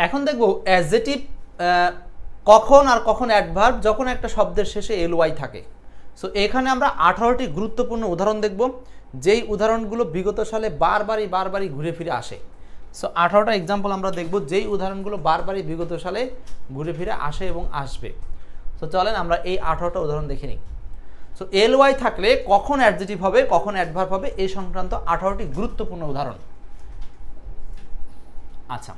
এখন দেখব অ্যাডজেটিভ কখন আর কখন অ্যাডভার্ব যখন একটা শব্দের শেষে এলওয়াই থাকে। সো এখানে আমরা 18টি গুরুত্বপূর্ণ উদাহরণ দেখব, যেই উদাহরণগুলো বিগত সালে বারবারই ঘুরে ফিরে আসে। সো 18টা এক্সাম্পল আমরা দেখব যেই উদাহরণগুলো বারবারই বিগত সালে ঘুরে ফিরে আসে এবং আসবে। সো চলেন আমরা এই 18টা উদাহরণ দেখে নিই। সো এলওয়াই থাকলে কখন অ্যাডজেটিভ হবে, কখন অ্যাডভার্ব হবে, এই সংক্রান্ত 18টি গুরুত্বপূর্ণ উদাহরণ। আচ্ছা,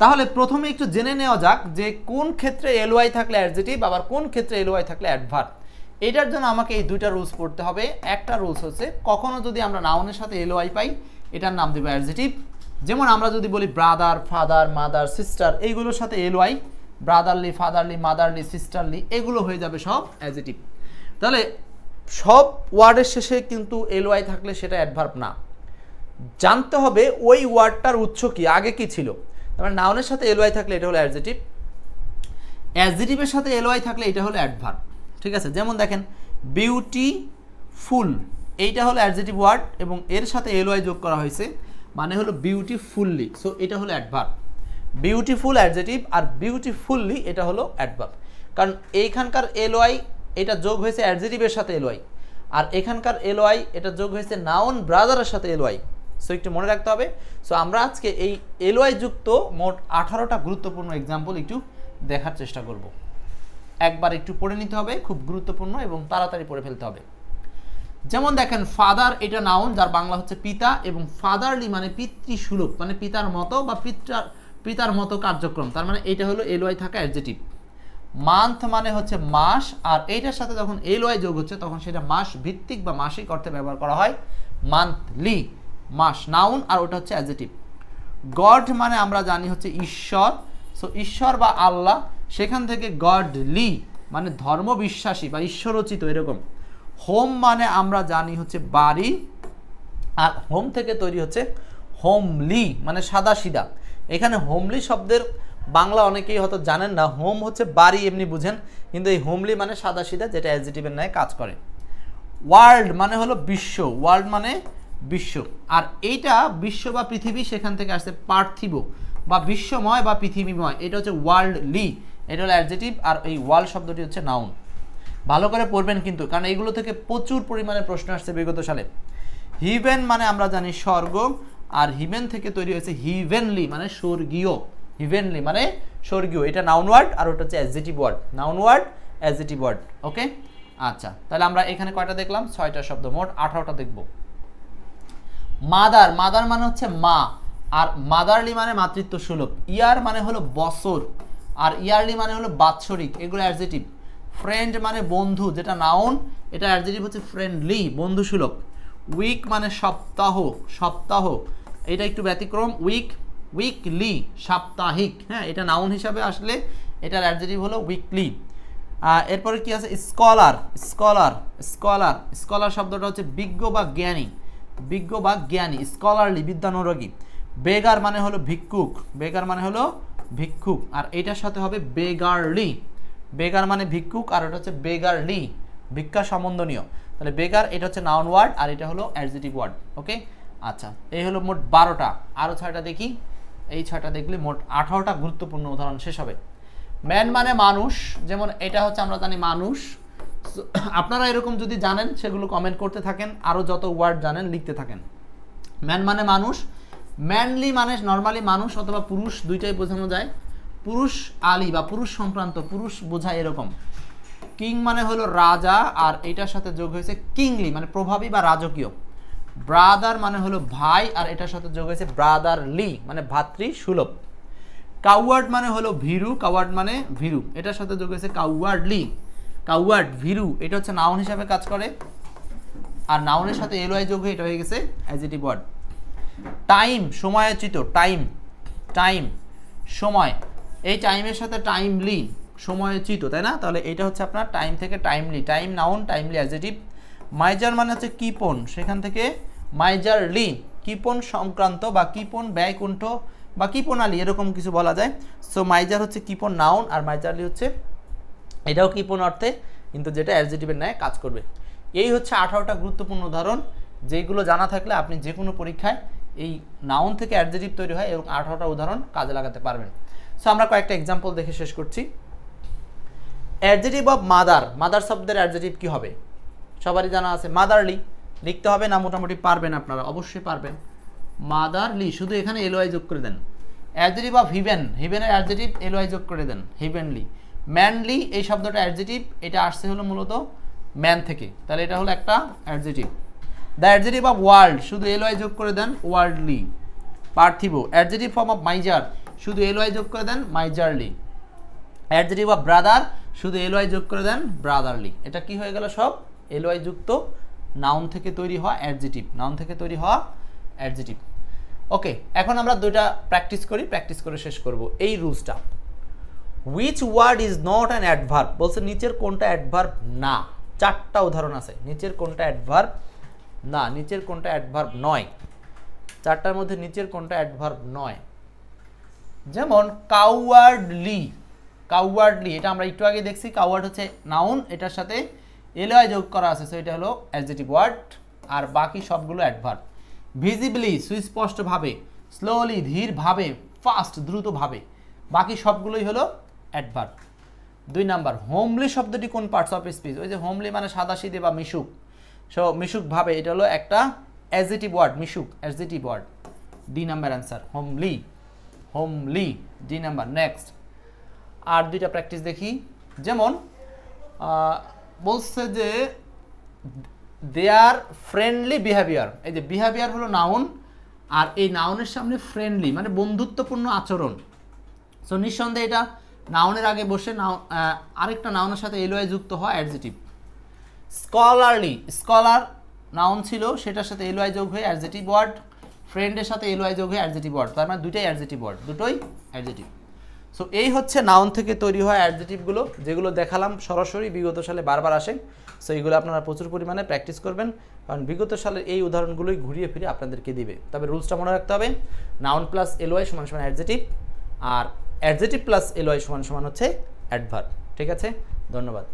তাহলে প্রথমে একটু জেনে নেওয়া যাক যে কোন ক্ষেত্রে এলওয়াই থাকলে অ্যাডজেটিভ, আবার কোন ক্ষেত্রে এলওয়াই থাকলে অ্যাডভার্ব। এটার জন্য আমাকে এই দুইটা রুলস পড়তে হবে। একটা রুলস হচ্ছে, কখনো যদি আমরা নাউনের সাথে এলওয়াই পাই এটার নাম দেব অ্যাডজেটিভ। যেমন আমরা যদি বলি ব্রাদার, ফাদার, মাদার, সিস্টার, এইগুলোর সাথে এলওয়াই, ব্রাদারলি, ফাদারলি, মাদারলি, সিস্টারলি, এগুলো হয়ে যাবে সব অ্যাডজেটিভ। তাহলে সব ওয়ার্ডের শেষে কিন্তু এলওয়াই থাকলে সেটা অ্যাডভার্ব না। জানতে হবে ওই ওয়ার্ডটার উৎস কি, আগে কি ছিল। তারপরে নাউনের সাথে এলওয়াই থাকলে এটা হলো অ্যাডজেটিভ, অ্যাডজেটিভের সাথে এলওয়াই থাকলে এটা হলো অ্যাডভার্ব। ঠিক আছে, যেমন দেখেন বিউটিফুল, এইটা হলো অ্যাডজেটিভ ওয়ার্ড এবং এর সাথে এলওয়াই যোগ করা হয়েছে, মানে হলো বিউটিফুললি। সো এটা হলো অ্যাডভার্ব। বিউটিফুল অ্যাডজেটিভ আর বিউটিফুললি এটা হলো অ্যাডভার্ব, কারণ এইখানকার এলওয়াই এটা যোগ হয়েছে অ্যাডজেটিভের সাথে এলওয়াই, আর এখানকার এলওয়াই এটা যোগ হয়েছে নাউন ব্রাদারের সাথে এলওয়াই। সো একটু মনে রাখতে হবে। সো আমরা আজকে এই এলওয়াই যুক্ত মোট 18টা গুরুত্বপূর্ণ এক্সাম্পল একটু দেখার চেষ্টা করব। একবার একটু পড়ে নিতে হবে, খুব গুরুত্বপূর্ণ এবং তাড়াতাড়ি পড়ে ফেলতে হবে। যেমন দেখেন ফাদার, এটা নাউন যার বাংলা হচ্ছে পিতা, এবং ফাদারলি মানে পিতৃসুলভ, মানে পিতার মতো বা পিতার মতো কার্যক্রম, তার মানে এটা হলো এলওয়াই থাকা অ্যাডজেটিভ। মান্থ মানে হচ্ছে মাস, আর এইটার সাথে যখন এলওয়াই যোগ হচ্ছে তখন সেটা মাস ভিত্তিক বা মাসিক অর্থে ব্যবহার করা হয়। মান্থলি, মাস নাউন, আর ওটা হচ্ছে অ্যাডজেটিভ। গড মানে আমরা জানি হচ্ছে ঈশ্বর, সো ঈশ্বর বা আল্লাহ, সেখান থেকে গডলি মানে ধর্ম বিশ্বাসী বা ঈশ্বরোচিত এরকম। হোম মানে আমরা জানি হচ্ছে বাড়ি, আর হোম থেকে তৈরি হচ্ছে হোমলি মানে সাদা সিধা। এখানে হোমলি শব্দের বাংলা অনেকেই হয়তো জানেন না, হোম হচ্ছে বাড়ি এমনি বুঝেন, কিন্তু এই হোমলি মানে সাদা সিধা, যেটা অ্যাডজেটিভের ন্যায় কাজ করে। ওয়ার্ল্ড মানে হলো বিশ্ব, ওয়ার্ল্ড মানে বিশ্ব, আর এইটা বিশ্ব বা পৃথিবী, সেখান থেকে আসছে পার্থিব বা বিশ্বময় বা পৃথিবীময়, এটা হচ্ছে ওয়ার্ল্ডলি, এটা হলো অ্যাডজেটিভ, আর এই ওয়ার্ল্ড শব্দটি হচ্ছে নাউন। ভালো করে পড়বেন কিন্তু, কারণ এইগুলো থেকে প্রচুর পরিমাণে প্রশ্ন আসছে বিগত সালে। হিভেন মানে আমরা জানি স্বর্গ, আর হিভেন থেকে তৈরি হয়েছে হিভেনলি মানে স্বর্গীয়। হিভেনলি মানে স্বর্গীয়, এটা নাউন ওয়ার্ড, আর ওটা হচ্ছে adjective word. Noun word, adjective word. Okay, আচ্ছা, তাহলে আমরা এখানে কয়টা দেখলাম? 6টা শব্দ, মোট 18টা দেখব। মাদার, মাদার মানে হচ্ছে মা, আর মাদারলি মানে মাতৃত্ব সুলভ। ইয়ার মানে হলো বছর, আর ইয়ারলি মানে হলো বাৎসরিক, এগুলো অ্যাডজেটিভ। ফ্রেন্ড মানে বন্ধু, যেটা নাউন, এটা অ্যাডজেটিভ হচ্ছে ফ্রেন্ডলি, বন্ধু সুলভ। উইক মানে সপ্তাহ, সপ্তাহ, এটা একটু ব্যতিক্রম। উইকলি সাপ্তাহিক, হ্যাঁ, এটা নাউন হিসাবে আসলে এটার অ্যাডজেটিভ হলো উইকলি। এরপরে কি আছে? স্কলার, স্কলার, স্কলার, স্কলার শব্দটা হচ্ছে বিজ্ঞ বা জ্ঞানী, বিজ্ঞ বা জ্ঞানী, স্কলারলি বিদ্যানুরাগী। বেগার মানে হলো ভিক্ষুক, বেগার মানে হলো ভিক্ষুক, আর এটার সাথে হবে বেগারলি। বেগার মানে ভিক্ষুক, আর এটা হচ্ছে বেগারলি, ভিক্ষা সম্বন্ধনীয়। তাহলে বেগার এটা হচ্ছে নাউন ওয়ার্ড, আর এটা হলো অ্যাডজেটিভ ওয়ার্ড। ওকে, আচ্ছা, এই হলো মোট 12টা, আরও 6টা দেখি। এই 6টা দেখলে মোট 18টা গুরুত্বপূর্ণ উদাহরণ শেষ হবে। ম্যান মানে মানুষ, যেমন এটা হচ্ছে আমরা জানি মানুষ। আপনারা এরকম যদি জানেন সেগুলো কমেন্ট করতে থাকেন, আরও যত ওয়ার্ড জানেন লিখতে থাকেন। ম্যান মানে মানুষ। ম্যানলি মানে নর্মালি মানুষ অথবা পুরুষ, দুইটাই বোঝানো যায়। পুরুষ আলি বা পুরুষ সংক্রান্ত, পুরুষ বোঝায় এরকম। কিং মানে হলো রাজা, আর এটার সাথে যোগ হয়েছে কিংলি মানে প্রভাবী বা রাজকীয়। ব্রাদার মানে হলো ভাই, আর এটার সাথে যোগ হয়েছে ব্রাদারলি মানে ভাতৃ সুলভ। কাউয়ার্ড মানে হলো ভীরু, কাউয়ার্ড মানে ভীরু, এটার সাথে যোগ হয়েছে কাউয়ার্ডলি, কাউয়ার্ড ভীরু, এটা হচ্ছে নাউন হিসাবে কাজ করে, আর নাউনের সাথে এলওয়াই যোগ হয়ে এটা হয়ে গেছে অ্যাডজেটিভ ওয়ার্ড। টাইম সময়োচিত, টাইম, টাইম সময়, এই টাইমের সাথে টাইমলি সময়োচিত, তাই না? তাহলে এটা হচ্ছে আপনার টাইম থেকে timely, time noun, timely adjective. Miser মানে হচ্ছে কিপন, সেখান থেকে মাইজারলি কিপন সংক্রান্ত বা কিপন ব্যয়কুণ্ঠ বা কিপনালি এরকম কিছু বলা যায়। সো মাইজার হচ্ছে কিপন নাউন, আর মাইজারলি হচ্ছে এটাও কিপন অর্থে, কিন্তু যেটা অ্যাডজেটিভের ন্যায় কাজ করবে। এই হচ্ছে 18টা গুরুত্বপূর্ণ উদাহরণ, যেগুলো জানা থাকলে আপনি যে কোনো পরীক্ষায় এই নাউন থেকে অ্যাডজেটিভ তৈরি হয় এবং 18টা উদাহরণ কাজে লাগাতে পারবেন। সো আমরা কয়েকটা এক্সাম্পল দেখে শেষ করছি। অ্যাডজেটিভ অফ মাদার, মাদার শব্দের অ্যাডজেটিভ কি হবে সবারই জানা আছে, মাদারলি। লিখতে হবে না, মোটামুটি পারবেন আপনারা, অবশ্যই পারবেন। মাদারলি, শুধু এখানে এলওয়াই যোগ করে দেন। অ্যাডজেটিভ অফ হিভেন, হিভেনের অ্যাডজেটিভ এলওয়াই যোগ করে দেন, হিভেনলি। ম্যানলি, এই শব্দটা অ্যাডজেটিভ, এটা আসছে হলো মূলত ম্যান থেকে, তাহলে এটা হলো একটা adjective. The adjective of world, শুধু এলওয়াই যোগ করে দেন, ওয়ার্ল্ডলি। পার্থিব, অ্যাডজেটিভ ফর্ম অফ মাইজার, শুধু এলওয়াই যোগ করে দেন, মাইজারলি। অ্যাডজেটিভ অফ ব্রাদার, শুধু এলওয়াই যোগ করে দেন, ব্রাদারলি। এটা কি হয়ে গেল, সব এলওয়াই যুক্ত নাউন থেকে তৈরি হওয়া অ্যাডজেটিভ, নাউন থেকে তৈরি হওয়া অ্যাডজেটিভ। ওকে, এখন আমরা দুইটা প্র্যাকটিস করি, প্র্যাকটিস করে শেষ করব এই রুলসটা। Which word is not an adverb, বলছে নিচের কোনটা অ্যাডভার্ব না। 4টা উদাহরণ আছে, নিচের কোনটা অ্যাডভার্ব না, নিচের কোনটা অ্যাডভার্ব নয়। 4টার মধ্যে নিচের কোনটা অ্যাডভার্ব নয়। যেমন কাউয়ার্ডলি, কাউয়ার্ডলি এটা আমরা একটু আগে দেখছি, কাউয়ার্ড হচ্ছে নাউন, এটার সাথে এলওয়াই যোগ করা আছে, সো এটা হলো অ্যাডজেটিভ ওয়ার্ড, আর বাকি সবগুলো অ্যাডভার্ব। ভিজিবলি, সুস্পষ্টভাবে, স্লোলি, ধীরভাবে, ফাস্ট, দ্রুতভাবে, বাকি সবগুলোই হলো অ্যাডভার্ব। 2 নাম্বার, হোমলি শব্দটি কোন পার্টস অফ স্পিচ, ওই যে হোমলি মানে সাদাসিধে বা মিশুক, সো মিশুকভাবে, এটা হলো একটা অ্যাডজেটিভ ওয়ার্ড, মিশুক adjective word. D number answer, homely, homely, D number. Next আর দুইটা প্র্যাকটিস দেখি। যেমন বলছে যে দেয়ার ফ্রেন্ডলি বিহেভিয়ার, এই যে বিহেভিয়ার হলো নাউন, আর এই নাউনের সামনে ফ্রেন্ডলি মানে বন্ধুত্বপূর্ণ আচরণ। সো নিঃসন্দেহে এটা নাউনের আগে বসে আরেকটা নাউনের সাথে এলওয়াই যুক্ত হওয়া অ্যাডজেটিভ। স্কলারলি, স্কলার নাউন ছিল, সেটার সাথে এলওয়াই যোগ হয়ে অ্যাডজেটিভ ওয়ার্ড। ফ্রেন্ডের সাথে এলওয়াই যোগ হয়ে অ্যাডজেটিভ ওয়ার্ড, তার মানে দুটোই অ্যাডজেটিভ ওয়ার্ড, দুটোই অ্যাডজেটিভ। সো এই হচ্ছে নাউন থেকে তৈরি হওয়া অ্যাডজেটিভগুলো, যেগুলো দেখালাম সরাসরি বিগত সালে বারবার আসে। সো এইগুলো আপনারা প্রচুর পরিমাণে প্র্যাকটিস করবেন, কারণ বিগত সালের এই উদাহরণগুলোই ঘুরিয়ে ফিরে আপনাদেরকে দিবে। তবে রুলসটা মনে রাখতে হবে, নাউন প্লাস এলওয়াই সমান সমান অ্যাডজেটিভ, আর অ্যাডজেটিভ প্লাস এলওয়াই সমান সমান হচ্ছে অ্যাডভার্ব। ঠিক আছে, ধন্যবাদ।